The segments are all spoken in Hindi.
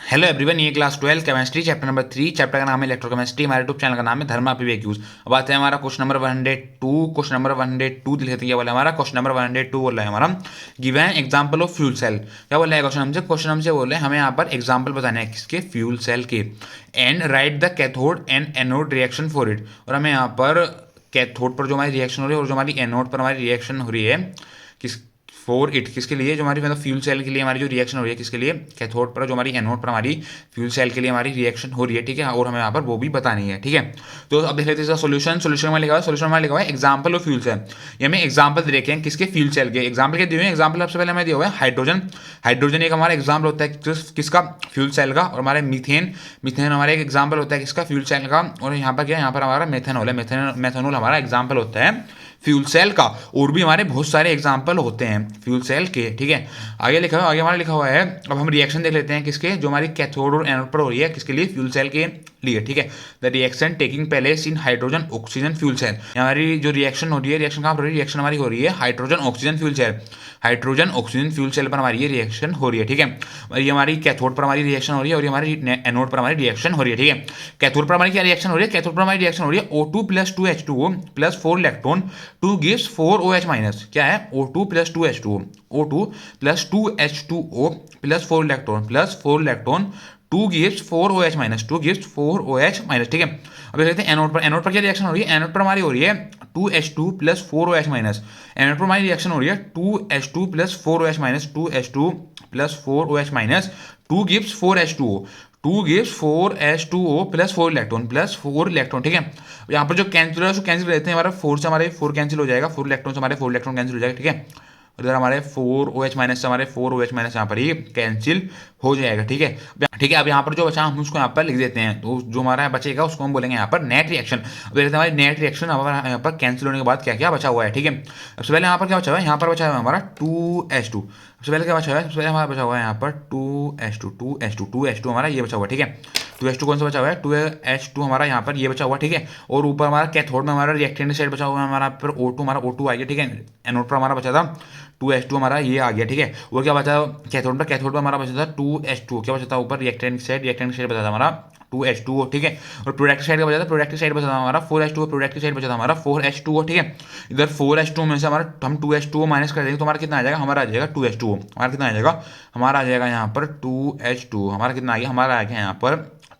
हेलो एवरीवन, ये class 12 chemistry chapter number 3। Chapter का नाम है इलेक्ट्रोकेमिस्ट्री। हमारे यूट्यूब चैनल का नाम है धर्मा पीवीक्यूज। अब आते हैं हमारा क्वेश्चन नंबर 102। क्वेश्चन नंबर 102 लिखते हैं, बोला हमारा क्वेश्चन नंबर 102 बोल रहा है हमारा given example of fuel cell. क्या बोला है क्वेश्चन हमसे बोल रहे हैं हमें यहाँ पर एग्जाम्पल बताने हैं किसके, फ्यूल सेल के। And right the cathode and anode reaction for it. और हमें यहाँ पर कैथोड पर जो हमारी रिएक्शन हो रही है और जो हमारी एनोड पर हमारी रिएक्शन हो रही है किस फॉर इट, किसके लिए, जो हमारी मतलब फ्यूल सेल के लिए हमारी जो रिएक्शन हो रही है किसके लिए, कैथोड पर, जो हमारी एनोड पर हमारी फ्यूल सेल के लिए हमारी रिएक्शन हो रही है, ठीक है। और हमें यहाँ पर वो भी बतानी है, ठीक है। तो अब देख लेते हैं इसका सोल्यूशन में लिखा हुआ है, सोल्यूशन में लिखा हुआ है एग्जाम्पल ऑफ फ्यूल सेल। ये हमें एग्जाम्पल दे रखे हैं किसके, फ्यूल सेल के। एग्जाम्पल के दिए हुए एग्जाम्पल सबसे पहले हमें दिया हुआ है हाइड्रोजन। हाइड्रोजन एक हमारा एग्जाम्पल होता है किसका, फ्यूल सेल का। और हमारे मीथेन, मीथेन हमारा एक एग्जाम्पल होता है किसका, फ्यूल सेल का। और यहाँ पर क्या, यहाँ पर हमारा मेथेनॉल है, मेथेनॉल हमारा एग्जाम्पल होता है फ्यूल सेल का। और भी हमारे बहुत सारे एग्जाम्पल होते हैं फ्यूल सेल के, ठीक है। आगे लिखा हुआ, आगे हमारा लिखा हुआ है, अब हम रिएक्शन देख लेते हैं किसके, जो हमारी कैथोड और एनोड पर हो रही है, किसके लिए, फ्यूल सेल के लिए, ठीक है। The reaction taking place in hydrogen oxygen fuel cell. हमारी जो रिएक्शन हो रही है, रिएक्शन कहाँ पर हो रही है, रिएक्शन हमारी हो रही है hydrogen oxygen fuel cell. Hydrogen oxygen fuel cell पर हमारी ये रिएक्शन हो रही है, ठीक है। और ये हमारी कैथोड पर हमारी रिएक्शन हो रही है और ये हमारी एनोड पर हमारी रिएक्शन हो रही है, ठीक है। कैथोड पर हमारी क्या रिएक्शन हो रही है, कैथोड पर हमारी रिएक्शन हो रही है O2 plus 2H2O plus 4 electron 2 gives 4OH minus. क्या है, O2 plus 2H2O, O2 plus 2H2O plus 4 electron, plus 4 electron 2 gives 4OH minus, 2 gives 4OH minus, ठीक है। अब देखते हैं एनोड पर, एनोड पर क्या रिएक्शन हो रही है, एनोड पर हमारी हो रही है 2H2 plus 4OH minus. Anode पर हमारी रिएक्शन हो रही है 2H2 plus 4OH minus, 2H2 plus 4OH minus 2 gives 4H2O, 2 gives 4H2O plus 4 electron, plus 4 electron, ठीक है। यहाँ पर जो कैंसिल है उसको कैंसिल रहते हैं, हमारा 4 से हमारे 4 कैंसिल हो जाएगा, 4 इलेक्ट्रॉन से हमारे 4 इलेक्ट्रॉन कैंसिल हो जाएगा, ठीक है। इधर हमारे 4OH माइनस से हमारे 4OH माइनस यहाँ पर ही कैंसिल हो जाएगा, ठीक है। ठीक है, अब यहाँ पर जो बचा हम उसको यहाँ पर लिख देते हैं, तो जो हमारा बचेगा उसको हम बोलेंगे यहाँ पर नेट रिएक्शन। अब देखते हैं हमारी नेट रिएक्शन हमारा यहाँ पर कैंसिल होने के बाद क्या क्या बचा हुआ है, ठीक है। सबसे पहले यहाँ पर क्या बचा हुआ है, यहाँ पर बचा हुआ है हमारा 2H2। सबसे पहले क्या बचा हुआ है, सबसे पहले हमारा बचा हुआ है यहाँ पर 2H2 हमारा ये बचा हुआ है, ठीक है। 2H2 कौन सा बचा हुआ है, 2H2 हमारा यहाँ पर ये बचा हुआ, ठीक है। और ऊपर हमारा कैथोड में हमारा रिएक्टेंट साइड बचा हुआ है हमारा पर O2, हमारा O2 आ गया, ठीक है। एनोड पर हमारा बचा था 2H2 हमारा ये आ गया, ठीक है। और क्या बचा कैथोड पर हमारा बचा था 2H2, क्या बचा था ऊपर रिएक्टेंट साइड बचा था हमारा 2H2O, ठीक है। और प्रोडक्टिव साइड का बचा था, प्रोडक्टिव साइड बचा था हमारा 4H2O, प्रोडक्टिव साइड बचा था हमारा 4H2O, ठीक है। इधर 4H2 में से हमारा हम 2H2O माइनस कर देंगे तो हमारा कितना आ जाएगा, हमारा आ जाएगा 2H2O। हमारा कितना आ जाएगा, हमारा आ जाएगा यहाँ पर 2H2, हमारा कितना आ गया, हमारा आ गया यहाँ पर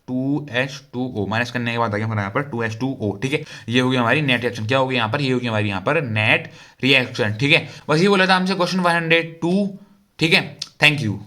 2H2O माइनस करने के बाद आ गया हमारा यहाँ पर 2H2O, ठीक है। ये होगी हमारी नेट रिएक्शन, क्या होगी यहाँ पर, ये होगी हमारी यहाँ पर नेट रिएक्शन, ठीक है। बस ये बोला था हमसे क्वेश्चन 102, ठीक है। Thank you.